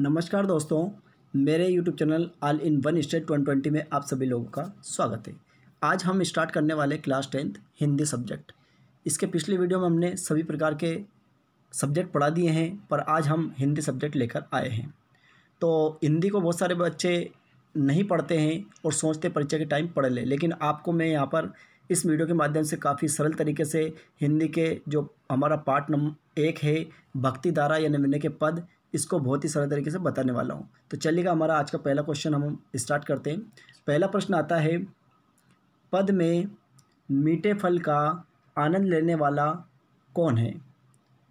नमस्कार दोस्तों, मेरे YouTube channel all in one state 2020 में आप सभी लोगों का स्वागत है। आज हम स्टार्ट करने वाले क्लास 10th हिंदी सब्जेक्ट। इसके पिछले वीडियो में हमने सभी प्रकार के सब्जेक्ट पढ़ा दिए हैं, पर आज हम हिंदी सब्जेक्ट लेकर आए हैं। तो हिंदी को बहुत सारे बच्चे नहीं पढ़ते हैं और सोचते परीक्षा के टाइम पढ़ ले, लेकिन आपको मैं यहाँ पर इस वीडियो के माध्यम से काफ़ी सरल तरीके से हिंदी के जो हमारा पार्ट नंबर 1 है भक्ति धारा या निम्न के पद, इसको बहुत ही सरल तरीके से बताने वाला हूँ। तो चलिएगा, हमारा आज का पहला क्वेश्चन हम स्टार्ट करते हैं। पहला प्रश्न आता है, पद में मीठे फल का आनंद लेने वाला कौन है।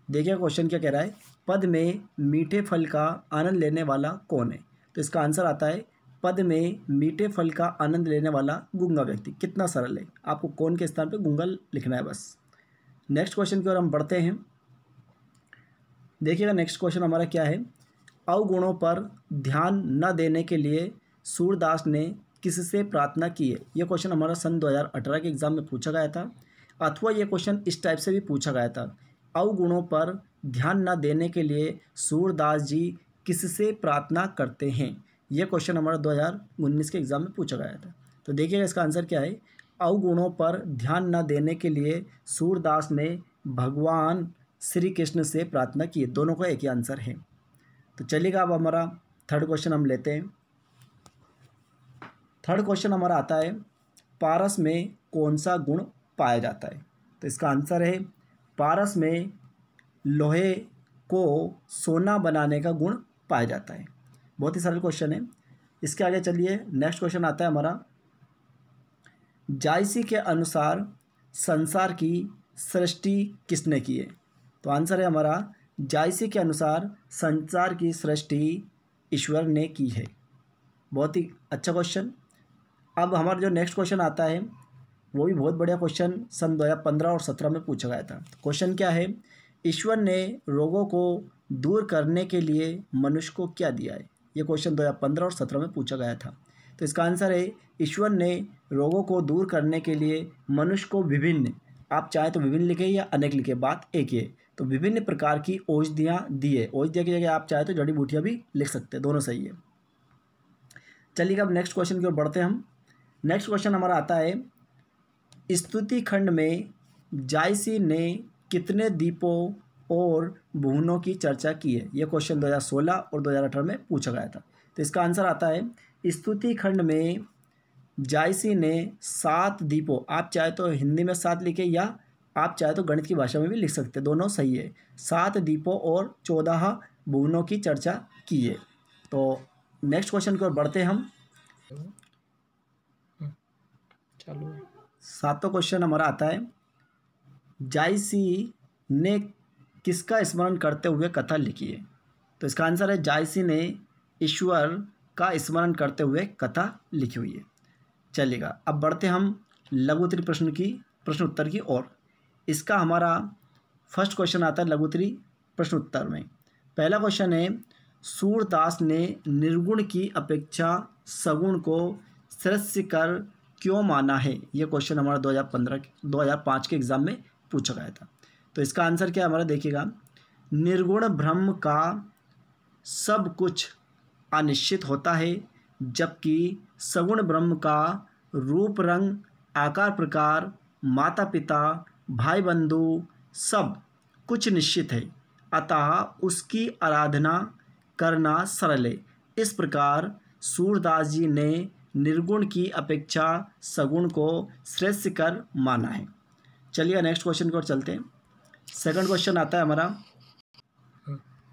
देखिए क्वेश्चन क्या कह रहा है, पद में मीठे फल का आनंद लेने वाला कौन है। तो इसका आंसर आता है, पद में मीठे फल का आनंद लेने वाला गूंगा व्यक्ति। कितना सरल है, आपको कौन के स्थान पे गूंगा लिखना है बस। नेक्स्ट क्वेश्चन की ओर हम बढ़ते हैं। देखिएगा नेक्स्ट क्वेश्चन हमारा क्या है, अवगुणों पर ध्यान न देने के लिए सूरदास ने किससे प्रार्थना की है। यह क्वेश्चन हमारा सन 2018 के एग्ज़ाम में पूछा गया था, अथवा यह क्वेश्चन इस टाइप से भी पूछा गया था, अवगुणों पर ध्यान न देने के लिए सूरदास जी किससे प्रार्थना करते हैं। यह क्वेश्चन हमारा 2019 के एग्ज़ाम में पूछा गया था। तो देखिएगा इसका आंसर क्या है, अवगुणों पर ध्यान न देने के लिए सूरदास ने भगवान श्री कृष्ण से प्रार्थना की है। दोनों का एक ही आंसर है। तो चलिएगा, अब हमारा थर्ड क्वेश्चन हम लेते हैं। थर्ड क्वेश्चन हमारा आता है, पारस में कौन सा गुण पाया जाता है। तो इसका आंसर है, पारस में लोहे को सोना बनाने का गुण पाया जाता है। बहुत ही सरल क्वेश्चन है। इसके आगे चलिए, नेक्स्ट क्वेश्चन आता है हमारा, जायसी के अनुसार संसार की सृष्टि किसने की है। तो आंसर है हमारा, जायसी के अनुसार संसार की सृष्टि ईश्वर ने की है। बहुत ही अच्छा क्वेश्चन। अब हमारा जो नेक्स्ट क्वेश्चन आता है वो भी बहुत बढ़िया क्वेश्चन, सन 2015 और 17 में पूछा गया था। क्वेश्चन क्या है, ईश्वर ने रोगों को दूर करने के लिए मनुष्य को क्या दिया है। ये क्वेश्चन 2015 और 17 में पूछा गया था। तो इसका आंसर है, ईश्वर ने रोगों को दूर करने के लिए मनुष्य को विभिन्न, आप चाहे तो विभिन्न लिखे या अनेक लिखे, बात एक ही है। तो विभिन्न प्रकार की औषधियाँ दी है। औषधियाँ की जगह आप चाहे तो जड़ी बूटियाँ भी लिख सकते हैं, दोनों सही है। चलिए अब नेक्स्ट क्वेश्चन की ओर बढ़ते हैं हम। नेक्स्ट क्वेश्चन हमारा आता है, स्तुति खंड में जायसी ने कितने दीपों और भुवनों की चर्चा की है। यह क्वेश्चन 2016 और 2018 में पूछा गया था। तो इसका आंसर आता है, स्तुति खंड में जायसी ने 7 दीपों, आप चाहे तो हिंदी में 7 लिखे या आप चाहे तो गणित की भाषा में भी लिख सकते हैं, दोनों सही है। 7 दीपों और 14 भुवनों की चर्चा की है। तो नेक्स्ट क्वेश्चन की ओर बढ़ते हैं हम। चलो, 7वां क्वेश्चन हमारा आता है, जायसी ने किसका स्मरण करते हुए कथा लिखी है। तो इसका आंसर है, जायसी ने ईश्वर का स्मरण करते हुए कथा लिखी हुई है। चलिएगा, अब बढ़ते हम लघुत्तरी प्रश्न उत्तर की ओर। इसका हमारा फर्स्ट क्वेश्चन आता है लघुत्तरी प्रश्न उत्तर में। पहला क्वेश्चन है, सूरदास ने निर्गुण की अपेक्षा सगुण को श्रेष्ठ कर क्यों माना है। यह क्वेश्चन हमारा 2005 के एग्ज़ाम में पूछा गया था। तो इसका आंसर क्या है हमारा, देखिएगा, निर्गुण ब्रह्म का सब कुछ अनिश्चित होता है, जबकि सगुण ब्रह्म का रूप रंग आकार प्रकार माता पिता भाई बंधु सब कुछ निश्चित है, अतः उसकी आराधना करना सरल है। इस प्रकार सूरदास जी ने निर्गुण की अपेक्षा सगुण को श्रेष्ठ कर माना है। चलिए नेक्स्ट क्वेश्चन की ओर चलते हैं। सेकंड क्वेश्चन आता है हमारा,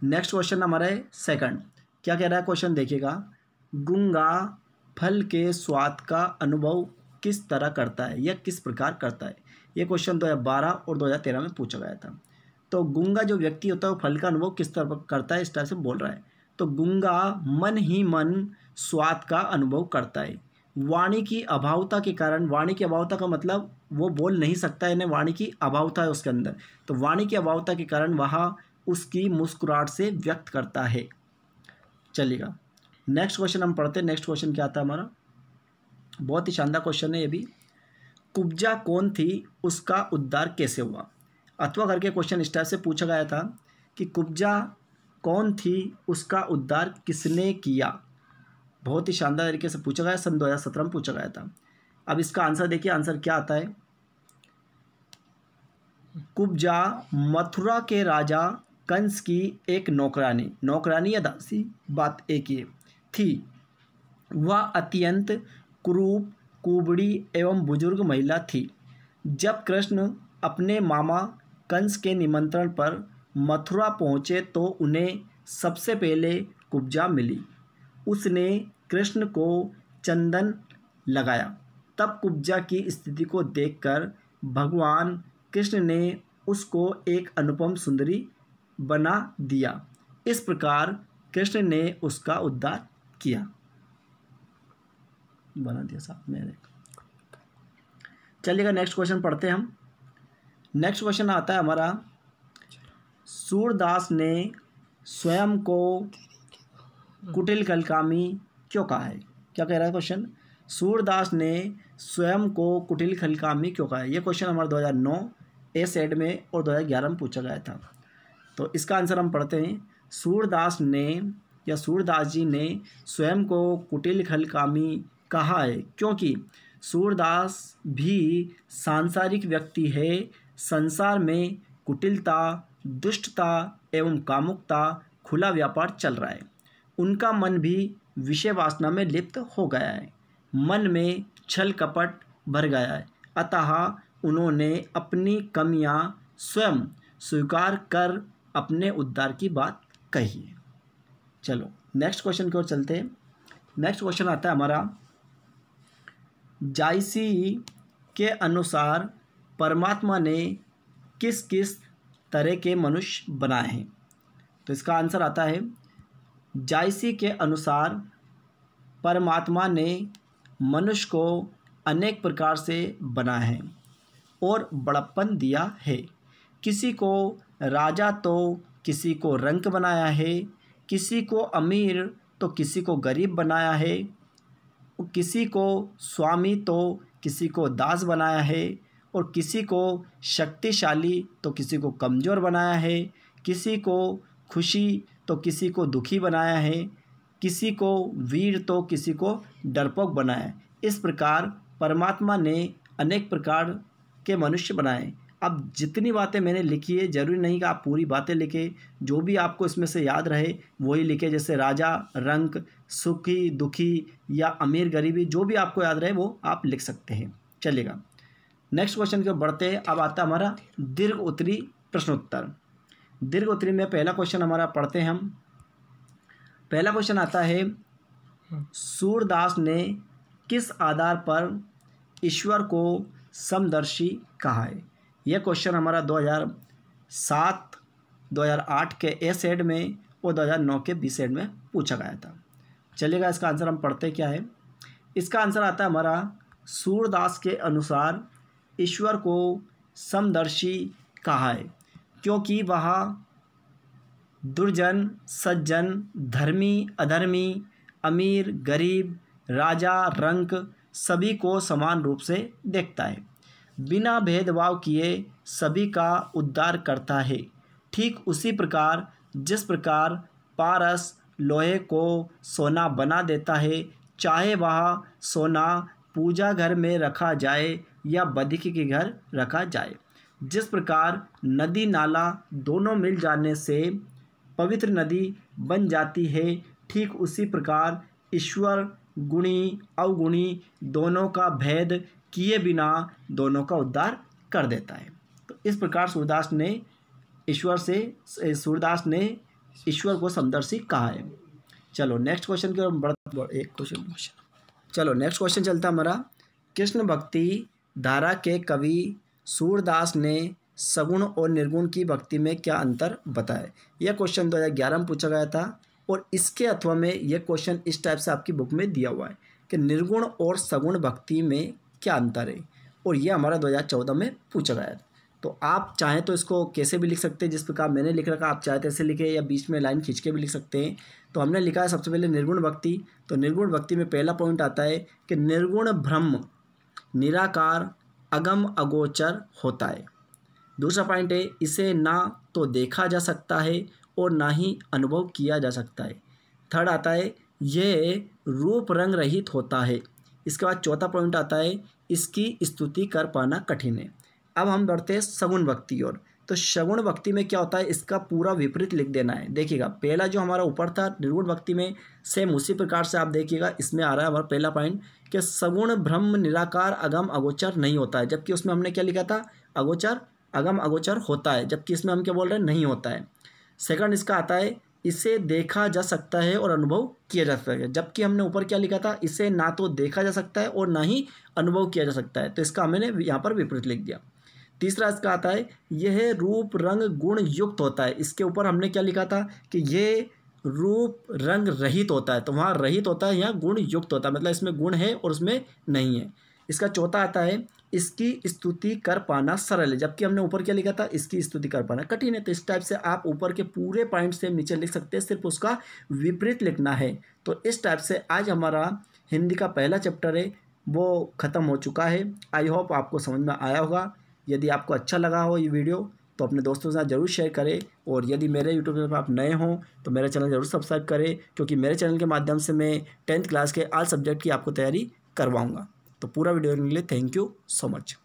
नेक्स्ट क्वेश्चन हमारा है सेकंड। क्या कह रहा है क्वेश्चन, देखिएगा, गूंगा फल के स्वाद का अनुभव किस तरह करता है या किस प्रकार करता है। ये क्वेश्चन 2012 और 2013 में पूछा गया था। तो गूंगा जो व्यक्ति होता है वो फल का अनुभव किस तरह करता है, इस तरह से बोल रहा है। तो गूंगा मन ही मन स्वाद का अनुभव करता है। वाणी की अभावता के कारण, वाणी की अभावता का मतलब वो बोल नहीं सकता है, यानी वाणी की अभावता है उसके अंदर। तो वाणी की अभावता के कारण वह उसकी मुस्कुराहट से व्यक्त करता है। चलिएगा नेक्स्ट क्वेश्चन हम पढ़ते हैं। नेक्स्ट क्वेश्चन क्या आता है हमारा, बहुत ही शानदार क्वेश्चन है ये भी। कुब्जा कौन थी, उसका उद्धार कैसे हुआ। अथवा करके क्वेश्चन इस टाइप से पूछा गया था कि कुब्जा कौन थी, उसका उद्धार किसने किया। बहुत ही शानदार तरीके से पूछा गया, सन 2017 में पूछा गया था। अब इसका आंसर देखिए, आंसर क्या आता है। कुब्जा मथुरा के राजा कंस की एक नौकरानी या दासी, बात एक ही थी। वह अत्यंत कुरूप, कुबड़ी एवं बुजुर्ग महिला थी। जब कृष्ण अपने मामा कंस के निमंत्रण पर मथुरा पहुँचे तो उन्हें सबसे पहले कुब्जा मिली। उसने कृष्ण को चंदन लगाया। तब कुब्जा की स्थिति को देखकर भगवान कृष्ण ने उसको एक अनुपम सुंदरी बना दिया। इस प्रकार कृष्ण ने उसका उद्धार किया। बना दिया साहब मेरे। चलिएगा नेक्स्ट क्वेश्चन पढ़ते हैं हम। नेक्स्ट क्वेश्चन आता है हमारा, सूरदास ने स्वयं को कुटिल खलकामी क्यों कहा है। क्या कह रहा है क्वेश्चन, सूरदास ने स्वयं को कुटिल खलकामी क्यों कहा है। ये क्वेश्चन हमारा 2009 ए सेट में और 2011 में पूछा गया था। तो इसका आंसर हम पढ़ते हैं। सूरदास जी ने स्वयं को कुटिल खलकामी कहा है क्योंकि सूरदास भी सांसारिक व्यक्ति है। संसार में कुटिलता, दुष्टता एवं कामुकता खुला व्यापार चल रहा है। उनका मन भी विषय वासना में लिप्त हो गया है। मन में छल कपट भर गया है। अतः उन्होंने अपनी कमियां स्वयं स्वीकार कर अपने उद्धार की बात कही है। चलो नेक्स्ट क्वेश्चन की ओर चलते हैं। नेक्स्ट क्वेश्चन आता है हमारा, जायसी के अनुसार परमात्मा ने किस किस तरह के मनुष्य बनाए हैं। तो इसका आंसर आता है, जायसी के अनुसार परमात्मा ने मनुष्य को अनेक प्रकार से बनाया है और बड़प्पन दिया है। किसी को राजा तो किसी को रंक बनाया है, किसी को अमीर तो किसी को गरीब बनाया है, किसी को स्वामी तो किसी को दास बनाया है, और किसी को शक्तिशाली तो किसी को कमज़ोर बनाया है, किसी को खुशी तो किसी को दुखी बनाया है, किसी को वीर तो किसी को डरपोक बनाया है। इस प्रकार परमात्मा ने अनेक प्रकार के मनुष्य बनाए। अब जितनी बातें मैंने लिखी है, ज़रूरी नहीं कि आप पूरी बातें लिखें, जो भी आपको इसमें से याद रहे वही लिखें। जैसे राजा, रंक, सुखी, दुखी या अमीर, गरीबी, जो भी आपको याद रहे वो आप लिख सकते हैं। चलेगा नेक्स्ट क्वेश्चन की ओर बढ़ते हैं। अब आता हमारा दीर्घ उत्तरी प्रश्नोत्तर। दीर्घ उत्तरी में पहला क्वेश्चन हमारा पढ़ते हैं हम। पहला क्वेश्चन आता है, सूरदास ने किस आधार पर ईश्वर को समदर्शी कहा है। यह क्वेश्चन हमारा 2007, 2008 के ए सेट में और 2009 के बी सेट में पूछा गया था। चलिएगा इसका आंसर हम पढ़ते क्या है। इसका आंसर आता है हमारा, सूरदास के अनुसार ईश्वर को समदर्शी कहा है क्योंकि वह दुर्जन, सज्जन, धर्मी, अधर्मी, अमीर, गरीब, राजा, रंक सभी को समान रूप से देखता है। बिना भेदभाव किए सभी का उद्धार करता है। ठीक उसी प्रकार जिस प्रकार पारस लोहे को सोना बना देता है, चाहे वह सोना पूजा घर में रखा जाए या बधिक के घर रखा जाए। जिस प्रकार नदी नाला दोनों मिल जाने से पवित्र नदी बन जाती है, ठीक उसी प्रकार ईश्वर गुणी अवगुणी दोनों का भेद किए बिना दोनों का उद्धार कर देता है। तो इस प्रकार सूरदास ने ईश्वर को समदर्शी कहा है। चलो नेक्स्ट क्वेश्चन की ओर एक क्वेश्चन। चलो नेक्स्ट क्वेश्चन चलता हमारा, कृष्ण भक्ति धारा के कवि सूरदास ने सगुण और निर्गुण की भक्ति में क्या अंतर बताया। यह क्वेश्चन 2011 में पूछा गया था और इसके अथवा में यह क्वेश्चन इस टाइप से आपकी बुक में दिया हुआ है कि निर्गुण और सगुण भक्ति में क्या अंतर है, और यह हमारा 2014 में पूछा गया था। तो आप चाहें तो इसको कैसे भी लिख सकते हैं, जिस प्रकार मैंने लिख रखा आप चाहे तो ऐसे लिखें या बीच में लाइन खींच के भी लिख सकते हैं। तो हमने लिखा है सबसे पहले निर्गुण भक्ति। तो निर्गुण भक्ति में पहला पॉइंट आता है कि निर्गुण ब्रह्म निराकार अगम अगोचर होता है। दूसरा पॉइंट है, इसे ना तो देखा जा सकता है और ना ही अनुभव किया जा सकता है। थर्ड आता है ये रूप रंग रहित होता है। इसके बाद चौथा पॉइंट आता है इसकी स्तुति कर पाना कठिन है। अब हम बढ़ते हैं सगुण भक्ति की ओर। तो सगुण भक्ति में क्या होता है, इसका पूरा विपरीत लिख देना है। देखिएगा पहला जो हमारा ऊपर था निर्गुण भक्ति में, सेम उसी प्रकार से आप देखिएगा इसमें आ रहा है हमारा पहला पॉइंट कि सगुण ब्रह्म निराकार अगम अगोचर नहीं होता है, जबकि उसमें हमने क्या लिखा था, अगोचर अगम अगोचर होता है, जबकि इसमें हम क्या बोल रहे हैं, नहीं होता है। सेकंड इसका आता है इसे देखा जा सकता है और अनुभव किया जा सकता है, जबकि हमने ऊपर क्या लिखा था, इसे ना तो देखा जा सकता है और ना ही अनुभव किया जा सकता है, तो इसका हमने यहाँ पर विपरीत लिख दिया। तीसरा इसका आता है यह रूप रंग गुण युक्त होता है। इसके ऊपर हमने क्या लिखा था कि ये रूप रंग रहित होता है, तो वहाँ रहित होता है, यहाँ गुण युक्त होता है, मतलब इसमें गुण है और उसमें नहीं है। इसका चौथा आता है इसकी स्तुति कर पाना सरल है, जबकि हमने ऊपर क्या लिखा था, इसकी स्तुति कर पाना कठिन है। तो इस टाइप से आप ऊपर के पूरे पॉइंट से नीचे लिख सकते हैं, सिर्फ उसका विपरीत लिखना है। तो इस टाइप से आज हमारा हिंदी का पहला चैप्टर है वो ख़त्म हो चुका है। आई होप आपको समझ में आया होगा। यदि आपको अच्छा लगा हो ये वीडियो तो अपने दोस्तों के साथ ज़रूर शेयर करें, और यदि मेरे यूट्यूब चैनल पर आप नए हों तो मेरा चैनल ज़रूर सब्सक्राइब करें, क्योंकि मेरे चैनल के माध्यम से मैं 10th क्लास के ऑल सब्जेक्ट की आपको तैयारी करवाऊँगा। तो पूरा वीडियो देखने के लिए थैंक यू सो मच।